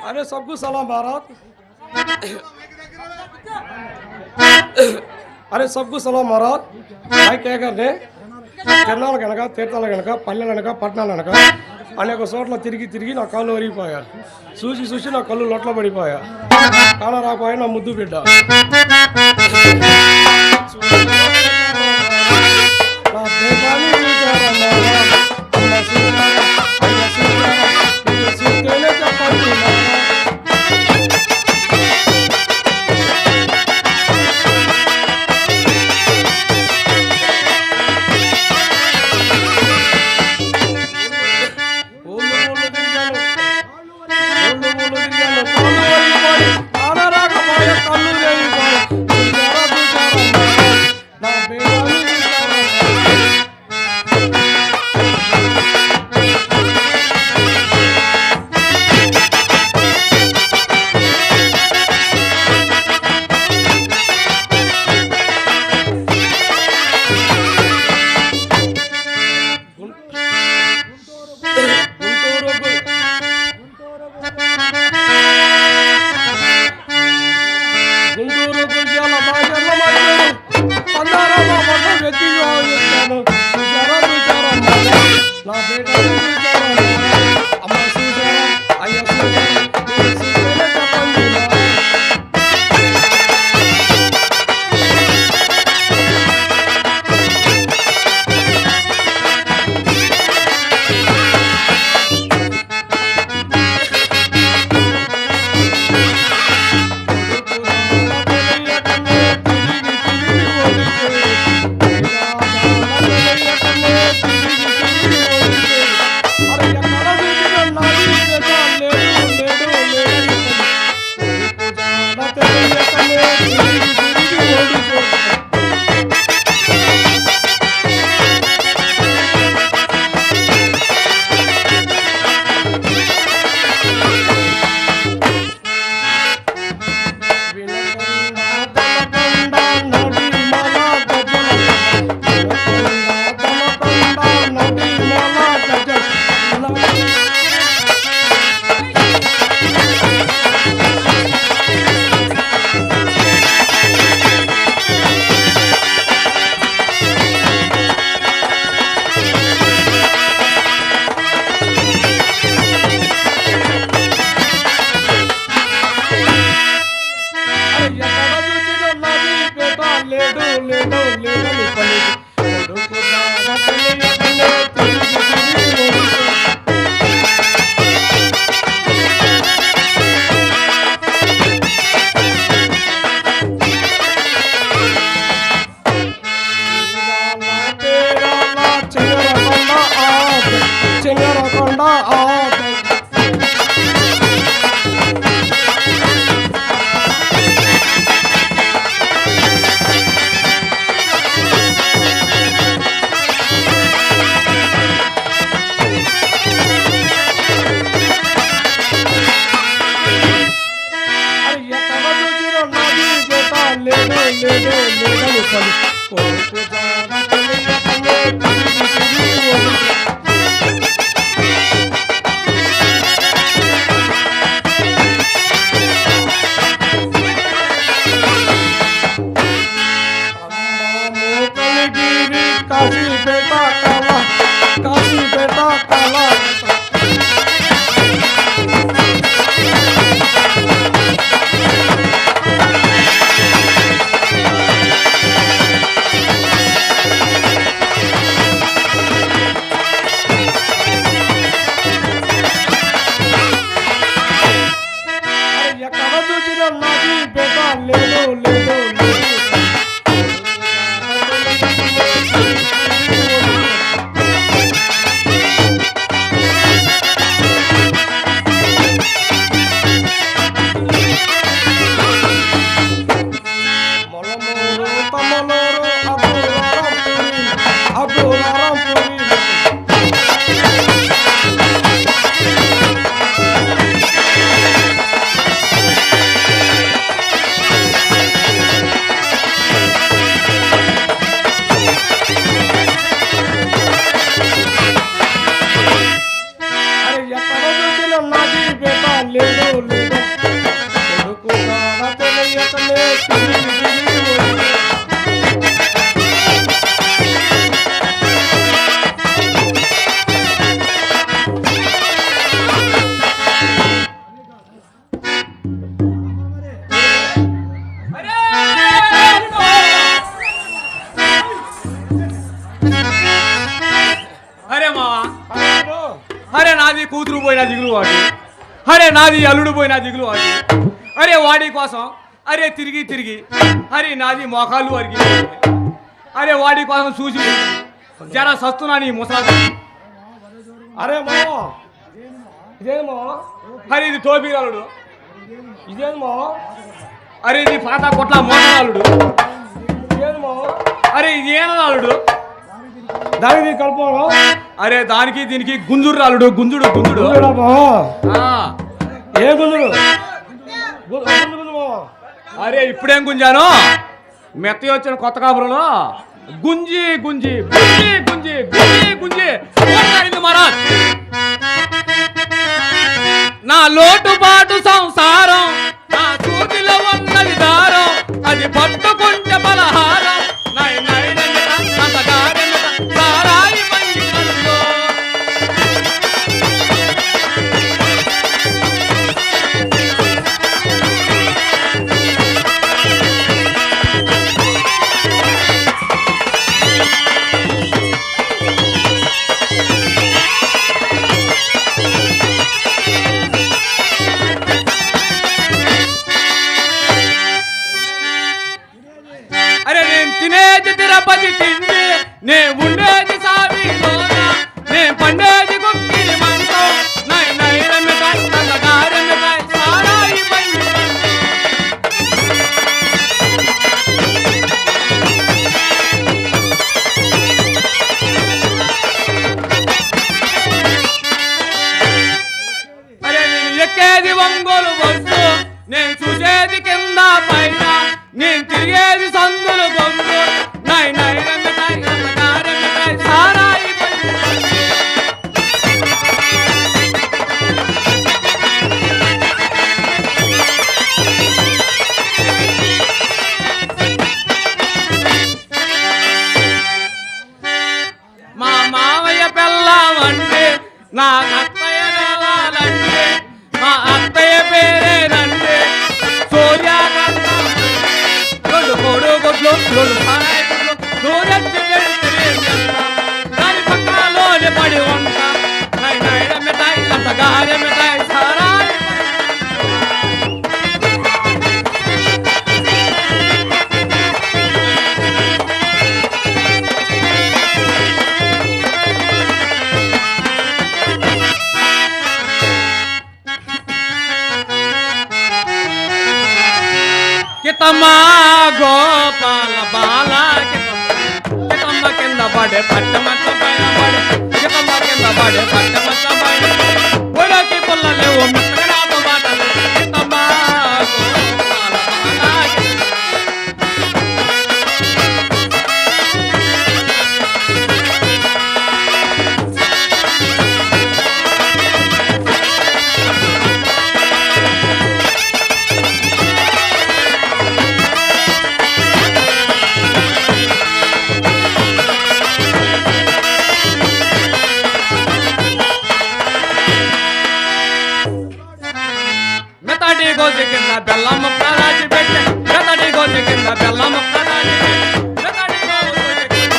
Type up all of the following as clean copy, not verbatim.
अरे सबको सलाम भारत। अरे सबको सलाम भारत। भाई क्या कर रहे? తిరణాలు కనుక తీర్థాలు కనుక పల్లెలు కనుక పట్టణాలు కనుక అనేక చోట్ల తిరిగి తిరిగి నా కళ్ళు ఒరిగిపోయా. చూసి చూసి నా కళ్ళు లొట్ల పడిపోయా. కాన రాకపోయా నా ముద్దు బిడ్డ. తల్లే తిరిగి తిరిగి అరే నాది కూతురు పోయినా దిగులు వాడి, అరే నాది అల్లుడు పోయినా దిగులు వాడి, అరే వాడి కోసం అరే తిరిగి తిరిగి అరే నాది మోకాళ్ళు వరిగి, అరే వాడి కోసం చూసి జర సస్తున్నా నీ ముసలా. అరే మావా ఇదేం మావా? అరే ఇది తోపిరాలుడు, ఇదేం మావా? అరే ఇది పాత కొట్ల మోటాలుడు, ఇదేం మావా? అరే ఇది ఏనాలుడు, దానికి కలుపుకోవడం. అరే దానికి దీనికి గుంజుడు రాలుడు, గుంజుడు గుంజుడు. ఏ గుంజుడు? గుంజు మావా. అరే ఇప్పుడేం గుంజాను, మెత్త వచ్చిన కొత్త కాపురంలో గుంజి గుంజి గుంజి గుంజి గుంజి గుంజి ఇది మహారాజ్. నా లోటుపాటు సంసారం, నా చూతిలో ఉన్నది దారం, అది పట్టుకుంటే బలహారం. తినేది తిరుపతి తిండి, నే ఉండేది సావిలోన, నే పండేది గుక్కిలి మంచం, నై నైరమికాయ్ నందగారమికాయ్ సారాయి బండి. అరే నేను ఎక్కేది ఒంగోలు బస్సు, నేను చూసేది కింద పైన, నేను తిరిగేది సందులు గొంతు, నై నైరమికాయ్ నందగారమికాయ్ సారాయి బండి. మా మావయ్య పెళ్ళామంటే నా అత్తయ్య కావాలంటే, మా అత్తయ్య పేరేనంటే సూర్యాకాంత, రెండు కొడుగుడ్లు రెండు సారాయిలు సూర్యచ్చి దాని పక్కలోనే పడి వంట, నై నైర మిఠాయి అంతగారే మిఠాయి సారాయి. కితమ్మా గోపాల బాల కితమ్మ కింద పడే పట్టమచ్చ పైన పడే, కితమ్మ కింద పడే పట్టమచ్చ పైన ఒడకి పుల్ల లేవు మిత్రనామ మాటలు, కితమ్మా గోపాల బాల. మెతడి గోజి కింద బెల్లం ముక్క రాజి పెట్టే, మెతడి గోజి కింద బెల్లం ముక్క రాజి పెట్టే, మెతడి గోజి కింద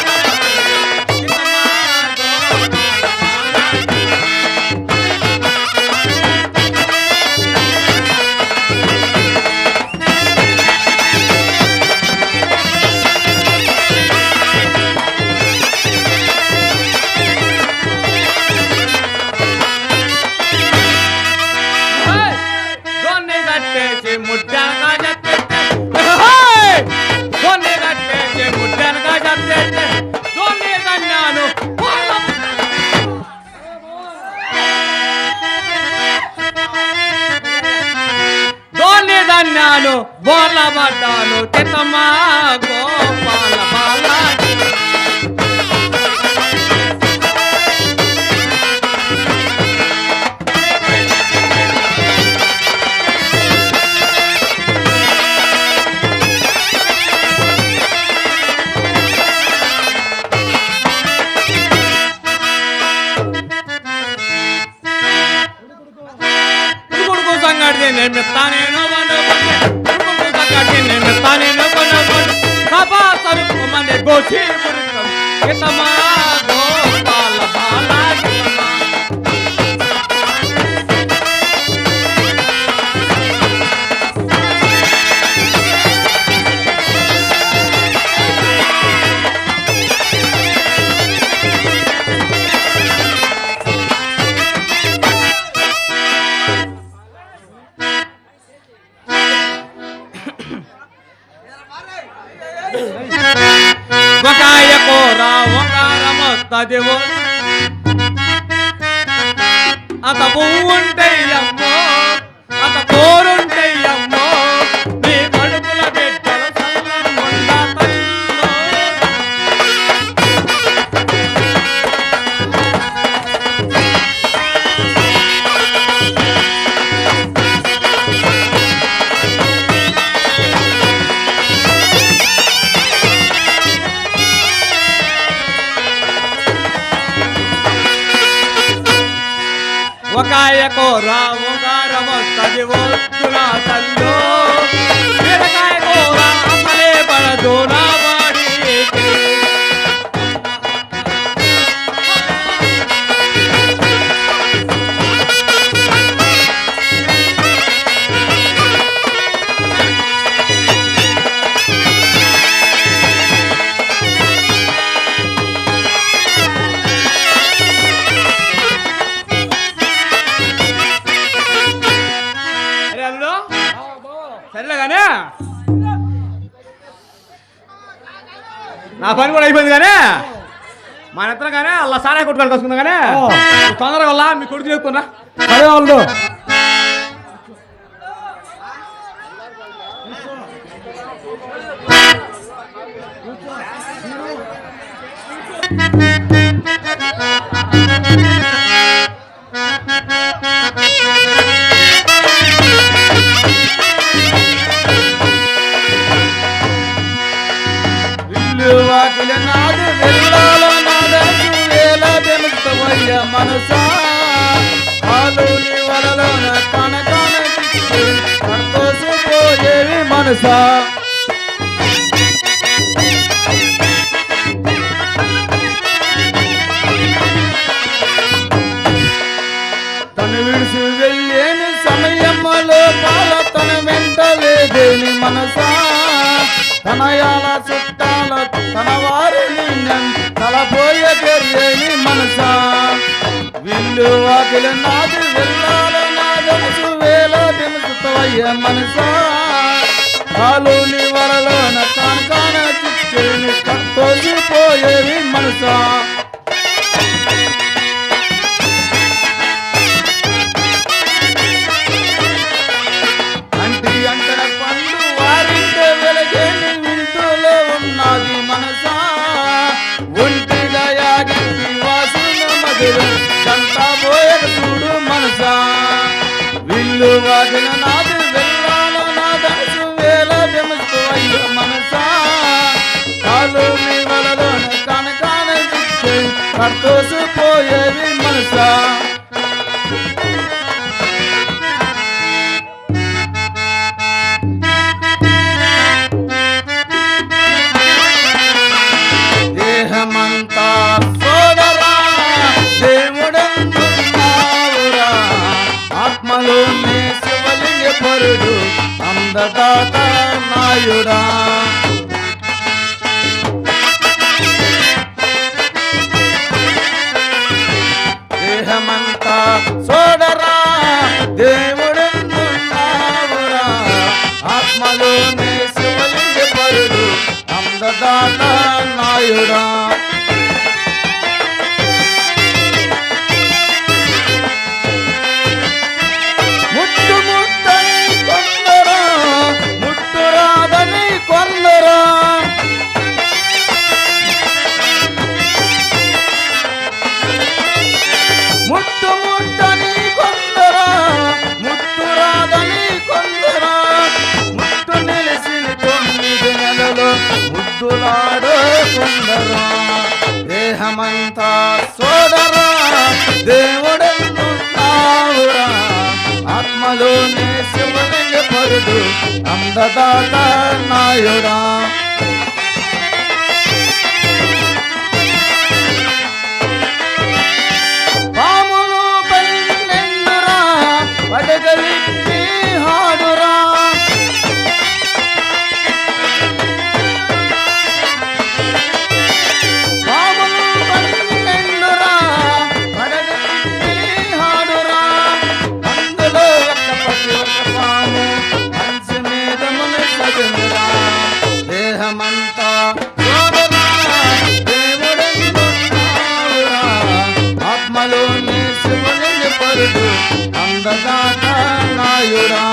కితమ్మా దొన్ని కట్టేసి ముట్టనగా చెప్పేస్తే, దొన్ని కట్టేసి ముట్టనగా చెప్పేస్తే, దొన్ని కన్నాను దొన్ని దన్నాను బోర్ల పడ్డాను, కితమ్మా గోపాల బాల. ne metane no bando kakati ne metane no bando kaba saru kumane gochi burikam ketama go bala bala ketama Wakaya kora wakara masta devo ata bunte yammo ata korunte yammo me kadupula bettala sallan monda tallo Wakaya kora wakara masta devo tuna tallo Wakaya kora apale bada dona badi ke సరేగానే నా పని కూడా అయిపోయింది కానీ మన ఇద్దరం కానీ అలా సారా కొట్టుకొని వస్తుందా కానీ తొందరగా వల్ల మీ కొడుకు చెప్పుకున్నా అదే వాళ్ళు నాదు వెళ్ళాలో నాదసు వేల బెముస్తవయ్య మనసా ఆలోని వలలోన కనకన కర్తోసు పోయేవి మనసా తను విడిసి వెళ్ళేని సమయంలో బాల తన వెంట లేదేని మనసా తనయాల చుట్టాల తన వారిని తలపోయే తెరియని మనసా విల్లు వాకిల నాది వెళ్ళాల నాదసు వేల దినసుతవయ్య మనసా కాలుని వరలోన కాన చిచ్చేని తోసిపోయేవి మనసా అంటి అంటన పండు వారింటే వెలగేని వింటులో ఉన్నది మనసా ఒంటిగా యాగింటి వాసుల మధురం సంతా పోయక చూడు మనసా విల్లు వాగిన నాది వెళ్ళాల నాదసు వేల బెమస్తు అయ్య మనసా కాలు మీ వలలోన కనకాన చిచ్చే కర్తోసు పోయేవి మనసా దేహమంతా సోదరా దేవుడన్నావురా ఆత్మలోనే శివలింగ పరుడు అందదాత నాయుడా దేహమంతా సోదరా దేవుడన్నావురా ఆత్మలోనే శివలింగ పరుడు అందదాత నాయుడా ముట్టు ముట్టని కొందరా ముట్టురాదని కొందరా ముట్టు ముట్టని కొందరా ముట్టురాదని కొందరా ముట్టు నిలిసిన 9 నెలలు ముద్దులాడో కొందరా అందదాత నాయుడా పాములు పన్నెండురా పడగలిప్పి హాడురా పాములు పన్నెండురా పడగలిప్పి హాడురా అందులో ఒక పాము మనసు మీద మనసదురా దేహమంతా శోభరా దేవుడెందున్నావురా ఆత్మలోని శివుని పరుడు అందదాత నాయుడా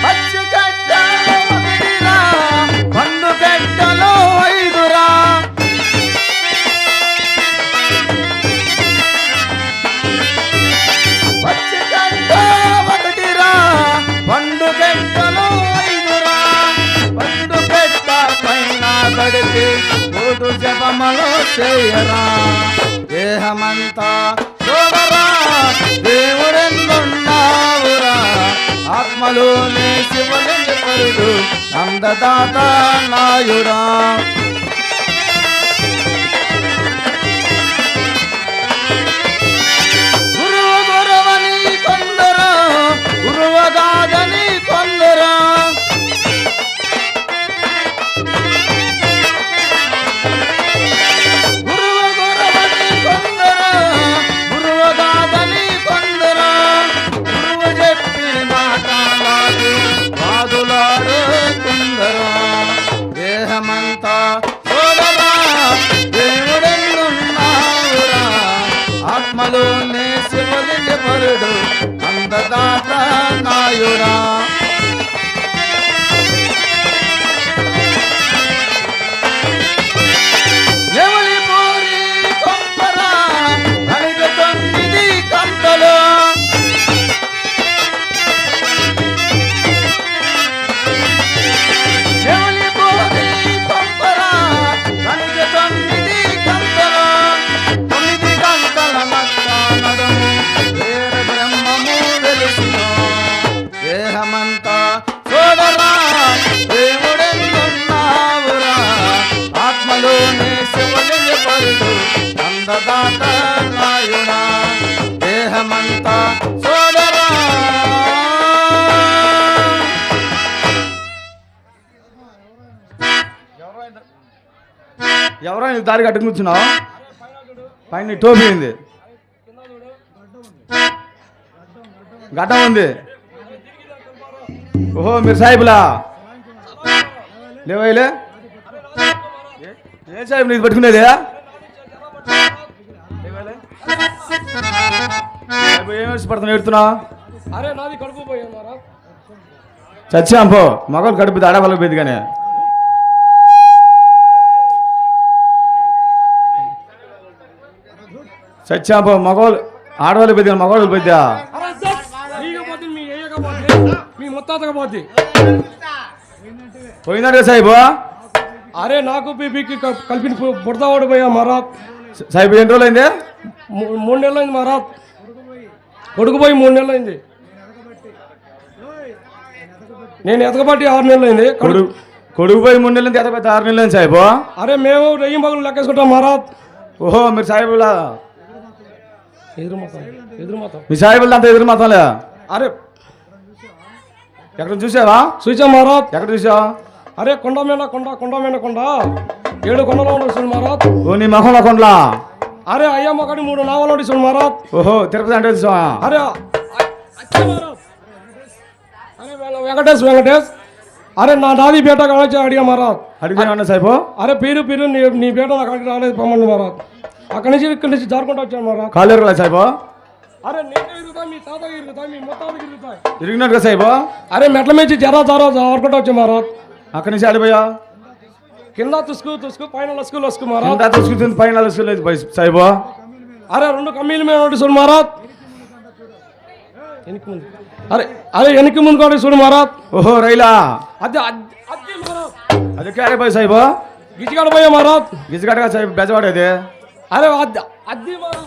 పచ్చిగడ్డ ఒకటిరా పండుగడ్డలో ఐదురా పచ్చిగడ్డ ఒకటిరా పండుగడ్డలో ఐదురా పండుగడ్డ పైన గడిపి మూడు జపములు చేయరా దేహమంతా శోభరా దేవుడెందున్నావురా ఆత్మలోని శివుని పరుడు అందదాత నాయుడా గురువు గురువని కొందరు గురువగాదని కొందరు గురువు గురువని కొందరు గురువగాదని కొందరు గురువు చెప్పిన మాట వాదులాడు కొందరు దేహమంతా చూడరా దేవుడెందున్నావురా ఆత్మలోనే శివుని పరుడు అందదాత నాయుడా ఎవలి పూరి కొంపరా కలిగ 9 కంపలు ఎవలి పూరి కొంపరా కలిగ 9 కంపలు 9 కంపల మక్క నడుము వేర బ్రహ్మము వెలుసును దేహమంతా చూడరా దేవుడెందున్నావురా ఆత్మలోని శివుని పరుడు అందదాత నాయుడా దేహమంతా చూడరా ఎవరైనా దారి కట్టుకుని కూర్చున్నావు పైన టోపీ ఉంది గడ్డ ఉంది ఓహో మీరు సాయిబులా లేవైలే ఏం సాహిబ్ నీకు పట్టుకునేది ఏమేసి పడుతున్నా ఎడుతున్నా అరే నాది కడుపు పోయా మారా చచ్చాంపో మగలు కడుపు ఆడవాళ్ళకి పోయింది కానీ చచ్చాంపో మగవాళ్ళు ఆడవాళ్ళు పోయింది కానీ మగవాళ్ళు పోయిద్దా మీ ఏయకపోతే మీ ముత్తాతకపోతే పోయిందంటే సాహిబు అరే నాకు బీపీకి కలిపిన బుడతావాడు పోయా మారా సాహిబు ఎన్ని రోజులు అయింది 3 నెలలు అయింది మారా కొడుకు పోయి 3 నెలలు అయింది నేను ఎతకబట్టి 6 నెలలు అయింది కొడుకు పోయి 3 నెలలు ఎతకపోతే 6 నెలలు అయింది సాహిబు అరే మేము రెయ్యి మగలు లెక్కేసుకుంటాం మారా ఓహో మీరు సాహిబులా ఎదురు మాత మీ సాహిబులు అంతా ఎదురు మాత్రంలే అరే ఎక్కడ చూసావా చూసా మారా ఎక్కడ చూసావా అరే కొండ మీద కొండ 7 కొండలో ఉండదు చూడు మారా ఓ నీ మొహంలో కొండలా అరే అయ్యమ్మ ఒకటి 3 నావలు ఉండి చూడు మారా ఓహో తిరుపతి అంటే చూసావా అరే అరే వెంకటేష్ అరే నాది బేట కావచ్చు అడిగా మారా అడిగినా సాహిబు అరే పీరు నీ బేట నాకు అక్కడికి రాలేదు పొమ్మండి మారా అక్కడి నుంచి జారుకుంటూ వచ్చాను మారా కాలేరులా సాహిబు అరే నేను ఇరుగుతా మీ తాత ఇరుగుతా మీ మొత్తానికి ఇరుగుతాయి ఇరిగినట్టుగా సాహిబు అరే మెట్ల మీద జారుకుంటూ వచ్చా మారా అక్కడి నుంచి ఆడిపోయా కింద తుసుకు పైన లసుకు మారా ఎంత చూసుకుంటుంది పైన చూసుకోలేదు సాహిబు అరే 2 కమ్మీల మీద ఒకటి చూడు మారా వెనక్కి ముందు అరే వెనక్కి ముందు కూడా చూడు మారా ఓహో రైలా అదే అది ఆడిపోయి సాహిబు గిచ్చిగాడ పోయా మారా గిజగడగా సాహిబు బెజవాడేది అరే అద్దె మారా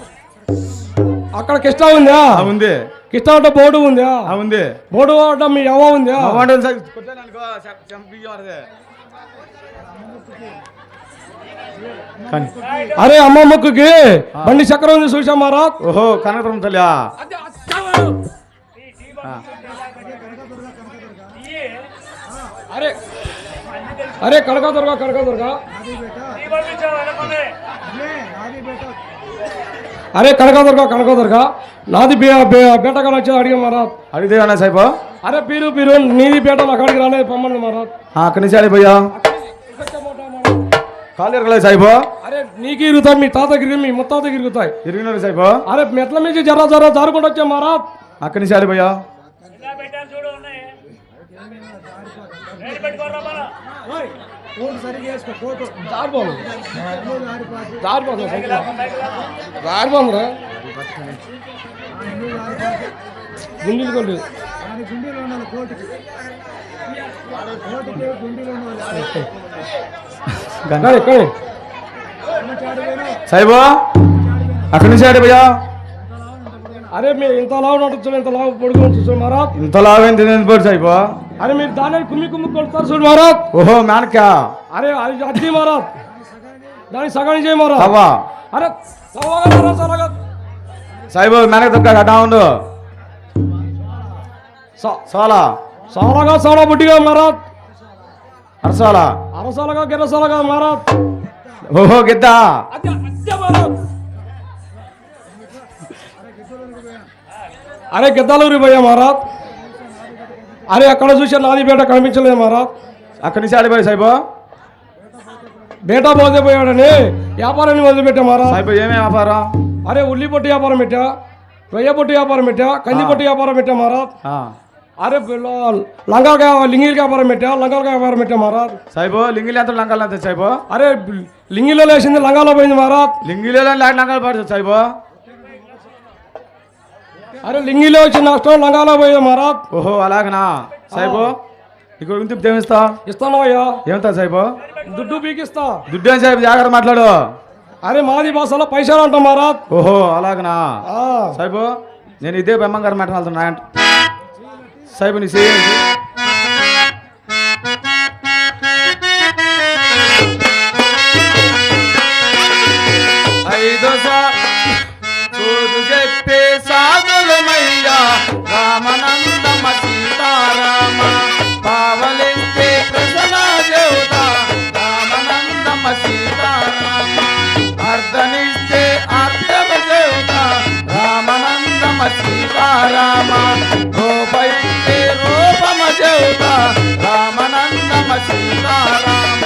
అక్కడ కిష్ట ఉందా? ఉంది. కిష్ట అంటే బోర్డు ఉందా? ఉంది. బోర్డు అంటే మీ ఎవ ఉందా? అరే అమ్మ మొక్కుకి బండి చక్రం ఉంది చూసా మహారాజ్. ఓహో కనకపురం తల్లి. అరే అరే కనకదుర్గ కనకదుర్గ అరే కనకదుర్గ కనకదుర్గ నాది బేటగా వచ్చేది అడిగా మహారాజ్. అడిగితే అన్నా సాయిబు. అరే పీరు పీరు నీది బేట నాకు అడిగి రాలేదు పొమ్మని మహారాజ్. అక్కడి నుంచి అడిగిపోయా కాలు ఇరగలేదు సాయిబు. అరే నీకు ఇరుగుతాయి, మీ తాతకి మీ ముత్తాతకి ఇరుగుతాయి. ఇరిగినాడు సాయిబు. అరే మెట్ల నుంచి జర జర జారుకుంటూ వచ్చా మహారాజ్. అక్కడి నుంచి అడిగిపోయా గుండీలు కొండి సాయిబు. అక్కడి నుంచి అడిగిపోయా. అరే మీరు ఇంత లావు నడచ్చు, ఇంత లావు పొడుగు చూడు మహారాజ్. ఇంత లావేంటి పోడు సాయిబు. అరే మీరు దాని కుమ్మి కుమ్మి కొడతారు చూడు మహారాజ్. ఓహో మేనకా. అరే అది అద్దీ మహారాజ్, దాన్ని సగాని చేయి మహారాజ్. అవ్వా అరే సవాగా సరగా సాయిబు మేనక దొక్క అడ్డా ఉండు. సోలా సాలగా సాలా బుడ్డిగా మహారాజ్. అరసాలా అరసాలగా గిరసాలగా మహారాజ్. ఓహో గిద్దా. అరే గిద్దలూరి పోయా మహారాజ్. అరే అక్కడ చూసే నాది బేట కనిపించలేదు మహారాజ్. అక్కడి నుంచి ఆడిపోయా సాయిబు. బేటా పోతే పోయాడని వ్యాపారాన్ని మొదలుపెట్టా మహారాజ్. సాయిబు ఏమేమి వ్యాపారం? అరే ఉల్లి పొట్టి వ్యాపారం పెట్టా, రొయ్య పొట్టి వ్యాపారం పెట్టా, కంది పొట్టి వ్యాపారం పెట్టా మహారాజ్. అరే లంగాలకాయ లింగిలకి వ్యాపారం పెట్టా, లంగాలకాయ వ్యాపారం పెట్టా మహారాజ్. సాయిబు లింగిలు ఎంత లంగాలు ఎంత సాయిబు? అరే లింగిలో లేచింది లంగాలో పోయింది మహారాజ్. లింగిలో లంగాలు పడుతుంది సాయిబు. అరే లింగిలో వచ్చిన నష్టం లంగాలో పోయింది మహారాజ్. ఓహో అలాగనా సాయిబు. నీకు ఇంటికి దేవిస్తా ఇస్తాను అయ్యా. ఏమంటా సాయిబు? దుడ్డు పీకిస్తా. దుడ్డు అని సాయిబు జాగ్రత్త మాట్లాడు. అరే మాది భాషలో పైసలు అంటాం మహారాజ్. ఓహో అలాగనా సాయిబు. నేను ఇదే బెమ్మంగారు మాట్లాడుతున్నా సాయిబు. నీ చేయండి. చూడు చెప్పే సాగులమయ్యా రామనందమ సీతారామ పావలిస్తే ప్రసన్న దేవత రామనందమ సీతారామ అర్ధనిస్తే అర్ధమ దేవత రామనందమ సీతారామ రూపైతే రూపమ దేవత రామనందమ సీతారామ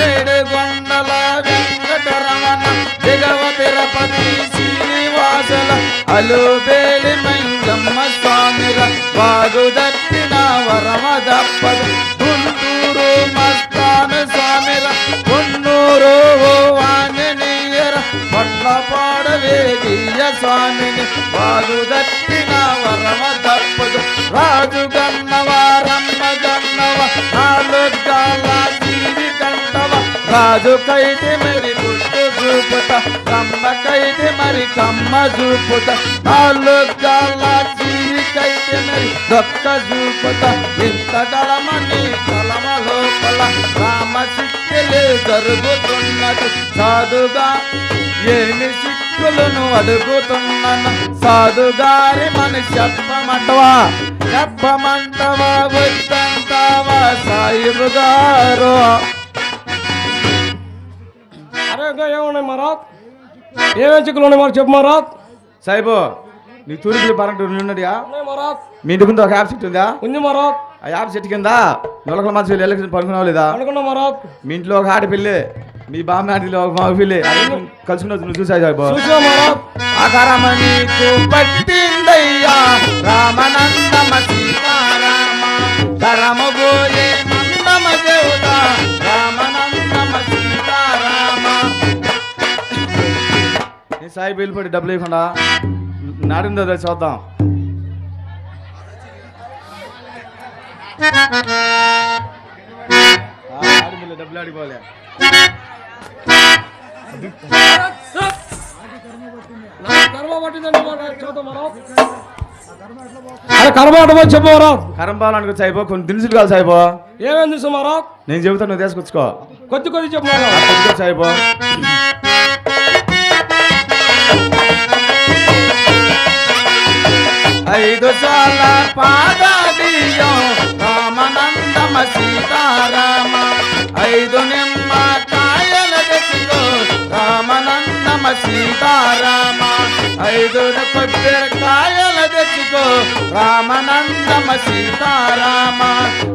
ఏడు గొండల వెంకటరమణ దిగవ తిరుపతి శ్రీనివాసుల అలుబేలి మంగమ్మ స్వామిర వాగుదత్తిన వరమ దప్పద గుంటూరు మస్తాను స్వామిర కొన్నూరు ఆంజనేయర పట్లపాడ వేదియ స్వామిని వాగుదత్తిన వరమ దప్పదు రాజు గన్నవ రమ్మ గన్నవ నాలుగాల జీవి కంటవ రాజు కైతే మరి పుట్టు చూపుత కమ్మకైతే మరి కమ్మ చూపుత నాలుగాల జీవికైతే మరి దొక్క చూపుత ఇంత కలమని కలమ లోపల రామ సిక్కులే జరుగుతున్నది సాధుగా ఏమి సిక్కులను అడుగుతున్నాను సాధుగారి మన చెప్పమంటవా చెప్పమంటవా వద్దంటావా సాయిబు గారు. అరే ఇంకా ఏమున్నాయి మహారాజ్? ఏమేం చిక్కులు ఉన్నాయి మరి చెప్పు మహారాజ్. సాయిబు నీ తూర్పులు పరంగా ఉన్నట్టుగా మహారాజ్ మీ ఇంటి ముందు ఒక యాప్ సెట్ ఉందా? ఉంది మహారాజ్. ఆ యాప్ సెట్ కింద నొలకల మంచి ఎలక్షన్ పడుకున్నావు లేదా? అనుకున్నా మహారాజ్. మీ ఇంట్లో ఒక ఆడపిల్లి మీ బామ్మ ఆడపిల్లి ఒక మగ పిల్లి కలుసుకున్న నువ్వు చూసావు సాయిబు. చూసా మహారాజ్. ఆకారమణికు పట్టిందయ్యా రామనందమ సీతారామ కరము పోయే నందమ దేవత రామనందమ సీతారామ. నీ సాయిబు వెళ్ళిపోయి డబ్బులు ఇవ్వకుండా నాడిందో చూద్దాం. డబ్బులు ఆడిపోలే నా కర్మ ఎలా పట్టిందండి చూద్దాం మనం. అరే కర్మ అటు పోయి చెప్పు మరో. కరంపాలనుకో సాయిబో, కొన్ని దినుసులు కాదు సాయిబో. ఏమేమి తెలుసు మరో? నేను చెబుతాను, నువ్వు తీసుకొచ్చుకో. కొద్ది కొద్ది చెప్పు మరో. కొద్దిగా సాయిబో. 5 సార్ల పాదబియ్యం రామనందమ సీతారామ. 5 నిమ్మకాయల తెచ్చుకో రామనందమ సీతారామ. 5 కొబ్బరికాయల తెచ్చుకో రామనందమ సీతారామ.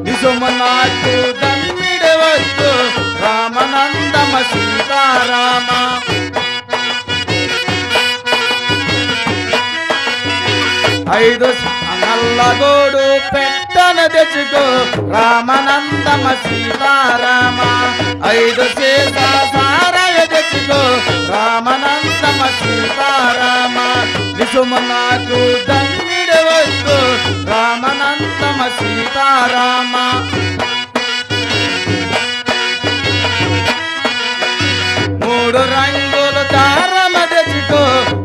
నిసుము నాకు దమ్మిడవద్దు రామనందమ సీతారామ. 5 నల్లగోడు పెట్టన తెచ్చుకో రామనందమ సీతారామ. 5 శేష సారయ తెచ్చుకో రామనందమ సీతారామ. నిసుము నాకు దమ్మిడవద్దు రామనందమ సీతారామ. 3 రంగుల దారమ తెచ్చుకో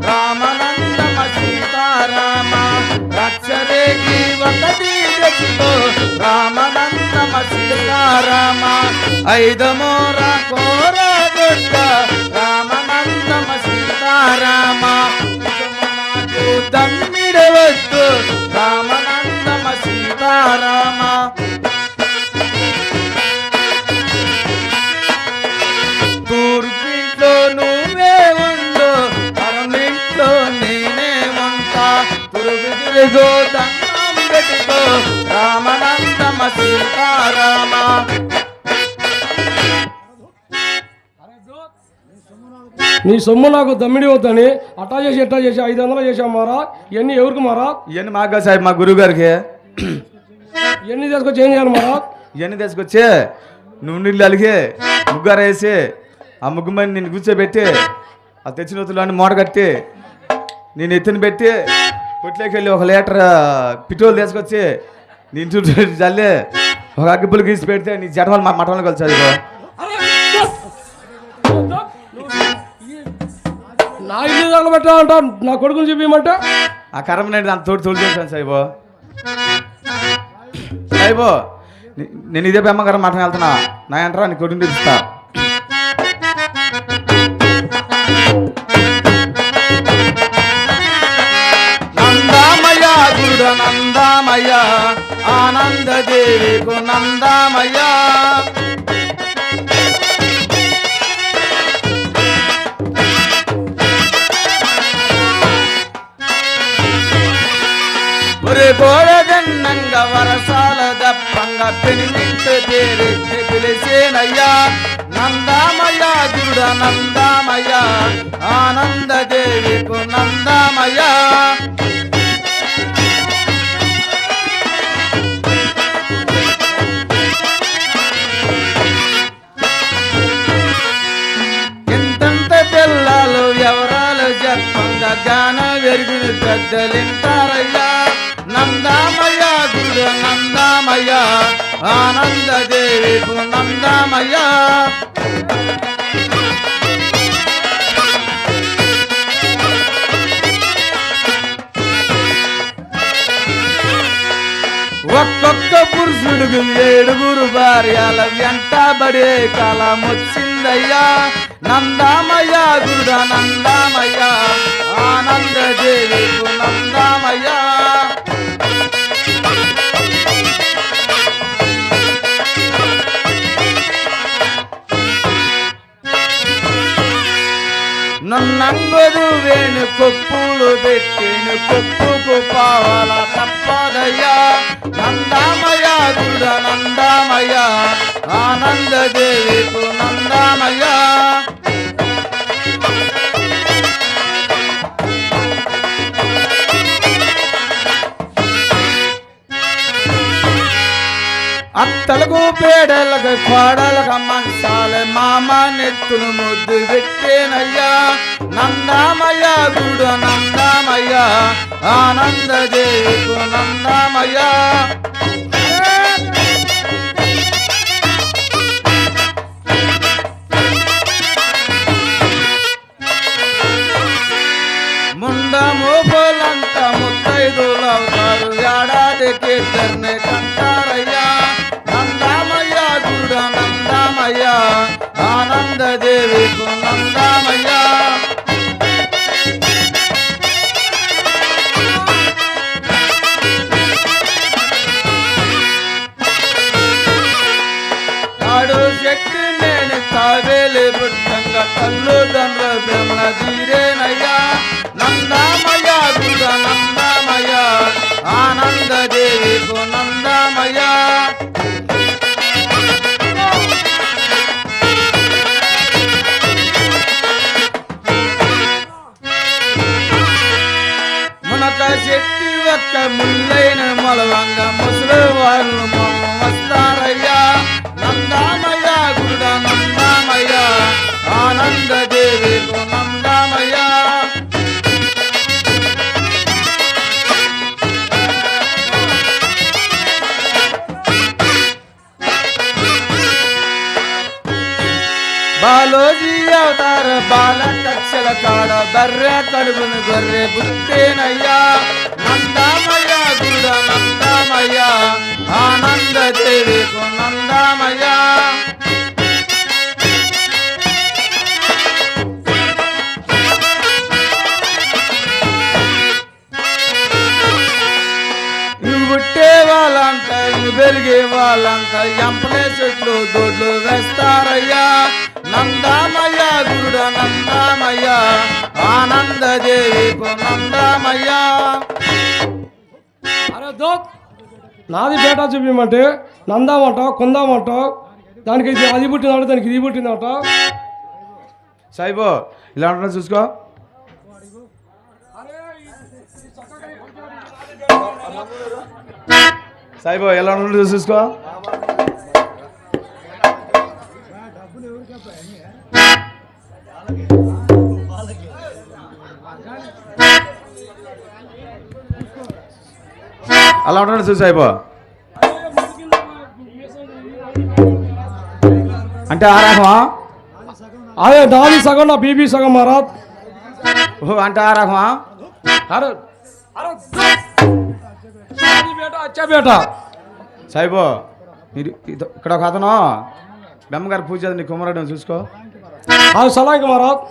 రామనందమ సీతారామ. రక్షరేకి ఒకటి తెచ్చుకో రామనందమ సీతారామ. 5 మూర కోర గుడ్డ రామనందమ సీతారామ. నాకు దమ్మిడవద్దు రామనందమ సీతారామ. తూర్పింట్లో నువ్వే ఉండు పరమింట్లో నేనే ఉంటా. తురుగు దండం పెట్టుకో రామనందమ సీతారామ. నీ సొమ్ము నాకు దమ్మిడి వద్దని అట్టా చేసి 500 చేసాం మారా. ఇవన్నీ ఎవరికి మారా? ఇవన్నీ మాగా సార్, మా గురువు గారికి. ఇవన్నీ తీసుకొచ్చి ఏం చేయాలి మారా? ఇవన్నీ తీసుకొచ్చి నువ్వు నీళ్ళు అలిగి ముగ్గురు వేసి ఆ ముగ్గు మంది నేను కూర్చోబెట్టి ఆ తెచ్చిన వత్తులు మూట కట్టి నేను ఎత్తుని పెట్టి కొట్లోకి వెళ్ళి 1 లీటర్ పెట్రోల్ తీసుకొచ్చి నేను చుట్టూ చల్లి ఒక అగ్గిపులు గీసి పెడితే నీ జడవాళ్ళు మా మటన్లు కలిసి అది నా ఇల్లు తగలబెట్టా అంట. నా కొడుకుని చూపించమంటే ఆ కర్మ నేను దాని తోడు చేశాను సాయిబో. సాయిబో నేను ఇదే బెమ్మగారు మటన్ వెళ్తున్నా, నా ఎంటరా నీ కొడుకుని చూపిస్తా. నందామయ్య గుడ నందామయ్య ఆనందదేవికు నందామయ్య. ఒరే గోడగన్నంగా వరసాల దప్పంగా పెనిమింట తేరెత్తి పిలిసేనయ్యా. నందామయ్య గుడ నందామయ్య ఆనందదేవికు నందామయ్య. ఇంతంత పిల్లలు ఎవరాలు చెప్పంగా గాన వెరుగుని పెద్దలింటారయ్యా. నందామయ్య గుడ నందామయ్య ఆనందదేవికు నందామయ్య. ఒక్కొక్క పురుషుడికి 7 భార్యల వెంటబడే కాలం వచ్చిందయ్యా. నందామయ్య గుడ నందామయ్య ఆనందదేవికు నందామయ్య. నన్నంగదు వేణు కొప్పులు పెట్టిను కొప్పుకు పావాల తప్పదయ్యా. నందామయ్య గుడ నందామయ్య ఆనందదేవికు నందామయ్య. అత్తలకు పేడలకు కోడలకు మంచాల మామ నెత్తులు ముద్దు పెట్టేనయ్యా. నందామయ్య గుడ నందామయ్య ఆనందదేవికు నందామయ్య. ముండ కంటే కేటర్నే కంటారయ్యా నందామయ్య గురుడ నందామయ్య ఆనంద దేవికు నందామయ్య ఆడు శక్తి నేను తావేలే పుట్టంగా తల్లు దండ్ర బ్రహ్మణ తీరేనయ్యా నందామయ్య గురుడ నందామయ్య ఆనంద దేవికు నందామయ్య మునక చెట్టి ఒక్క ముల్లైన మొలవంగ ముసలి వాళ్ళు వస్తారయ్యా నందామయ్య గురుడ నందామయ్య ఆనంద దేవికు నందామయ్య బాలోజీ అవతార బాల కక్షల కాడ బర్రె కడుపును గొర్రె బుట్టేనయ్యా నందామయ్య గురుడ నందామయ్య ఆనంద దేవికు నందామయ్య నువ్వు పుట్టే వాళ్ళంట నువ్వు వెలిగే వాళ్ళంట ఎంపలే చెట్లు దొడ్లు వేస్తారయ్యా నందామయ్య గురుడ నందామయ్య ఆనంద దేవికు నందామయ్య అరే దోత్ నాది బేటా చూపించమంటే నందామంటావు కొందామంటావు దానికి ఇది అది పుట్టిందంట దానికి ఇది పుట్టిందంట సాయిబో ఇలా అంటున్నా చూసుకో సాయిబో ఎలా ఉంటుందో చూసుకో అలా ఉంటాడు చూసి సాయిబో అంటే ఆ రకమా అదే నాది సగం నా బీబీ సగం మహారాజ్ ఓహో అంటే ఆ రకమా అరే అరే నాది బేటా అచ్చా బేటా సాయిబో మీరు ఇక్కడ ఒక అతను బెమ్మగారు పూజ నీ కుమారుడు చూసుకో అది సలాంకి మహారాజ్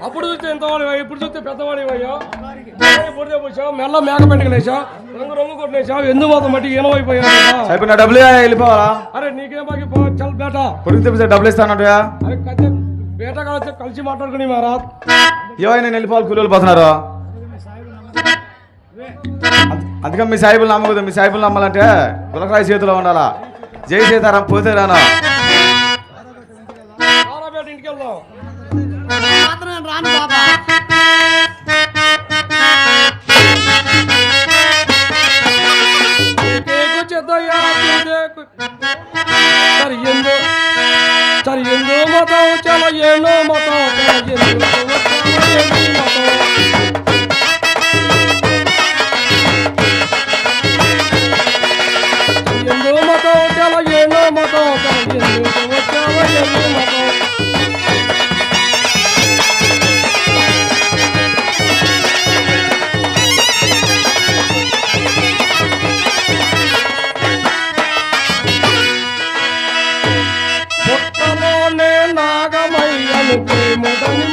అప్పుడు చూస్తే ఎంతవాడి ఇప్పుడు చూస్తే పెద్దవాడి అయ్యా పొడితే పోసావు మెల్ల మేక పెట్టుకునేసావు రంగు రంగు కొట్టినేసావు ఎందుకు మాత్రం మట్టి ఏనమైపోయావు నా డబ్బులు వెళ్ళిపోవాలా అరే నీకేం బాకి చల్ బేటా పొడితే డబ్బులు ఇస్తానంట అరే కచ్చే బేటా కలిసి కలిసి మాట్లాడుకుని మహారాజ్ ఏవై నేను వెళ్ళిపోవాలి కూలీలు పోతున్నారు అందుకని మీ సాయిబులు నమ్మకూడదు మీ సాయిబులు నమ్మాలంటే గులకరాయి చేతిలో ఉండాలా జై సీతారాం పోతే రాను బేట ఇంటికి వెళ్దాం రాను బాబా సరి ఎందో మతం చాలా ఎన్నో మతం ఎందో మతం చాలా ఎన్నో మతం ఎన్నో మతం నాగమయ్యని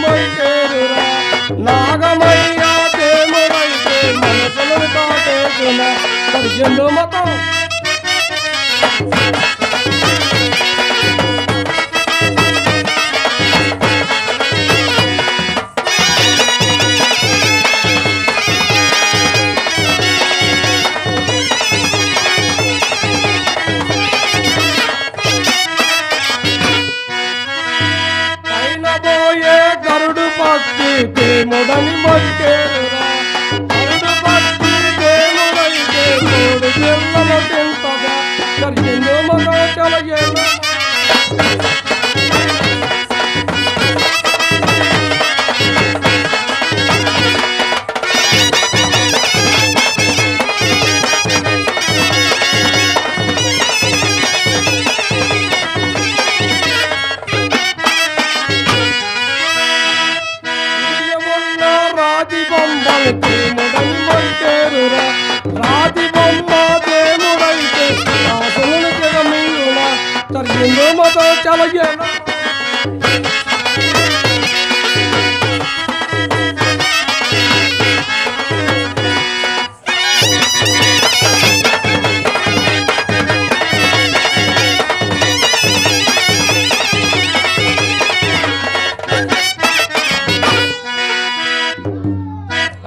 మైకేరురా నాగమయ్య దేవుడైతే మనసులను కాటేస్తున్నా ఎందో మతం ముడని మొక్కేరురా అరుడు పట్టి దేవుడైతే కోడి పిల్లలు తింటగా జరిగిందో మగ చలయేనా రాతి బొమ్మలకి ముడని మొక్కేరురా రాతి బొమ్మ దేవుడైతే రాసులను జగమీయులా జరిగిందో మగ చలయేనా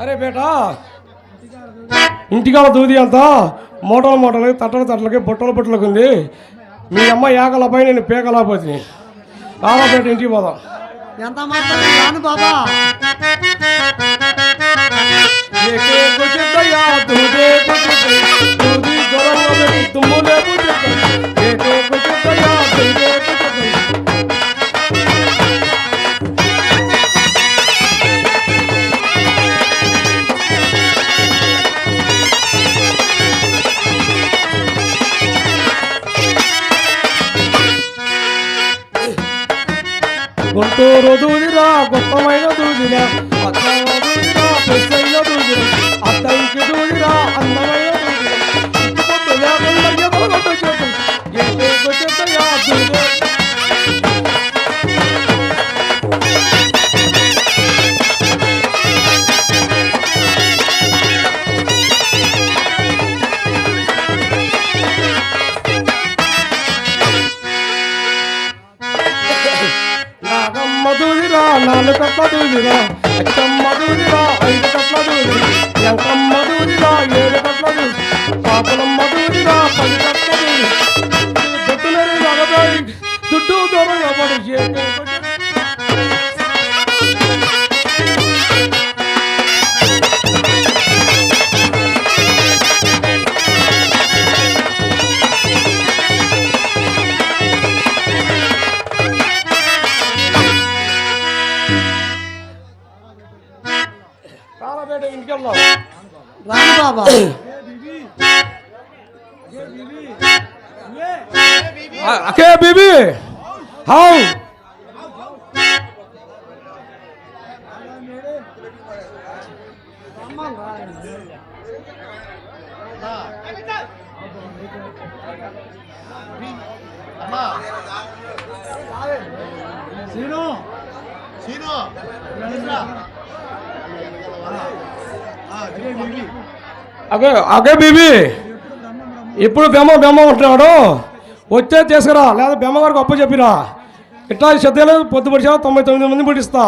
అరే బేటా ఇంటికాడ దూది అంతా మూటలు మూటలకి తట్టలకి బుట్టలకు ఉంది మీ అమ్మ ఏకలపై నేను పేకలాపోతుంది రాబేట ఇంటికి పోదాం ఎంత మాత్రం నేను రాను బాబా ఏకేకు చిత్తయ్యా, దూదేకు చిత్తయ్యా, దూది దొరంగ పెట్టి తుమ్ములేకు చిత్తయ్యా. ఏకేకు చిత్తయ్యా, దూదేకు చిత్తయ్యా. గుంటూరు దూదిరా గొప్పమైన దూదిరా అత్తమ్మ దూదిరా పెద్దయ్య దూదిరా అత్తంకి దూదిరా అందమైన దూదిరా ఇంటికొట్టు లేకుండా ఎదరగొట్టు చేతు ఏకేకు చిత్తయ్యా, దూదే నాగమ్మ దూదిరా నాలుగు కట్ల దూదిరా అచ్చమ్మ దూదిరా 5 కట్ల దూదిరా ఎంకమ్మ దూదిరా 7 కట్ల దూది పాపలమ్మ దూదిరా 10 కట్ల దూది దుడ్డులేని నగబాయి దుడ్డు దూరంగా పడి కాలబేట ఇంటికి వెళ్దాం రాను బాబా అకే బీబీ హౌ అగే అగే బీబీ ఇప్పుడు బెమ్మ ఉంటున్నాడు వచ్చే తీసుకురా లేదా బెమ్మగారికి అప్పు చెప్పిరా ఇట్లా శ్రద్ధలు పొద్దు పడిచా 99 మంది పడిస్తా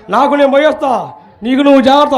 నాకు నేను పోయేస్తా నీకు నువ్వు జాగ్రత్త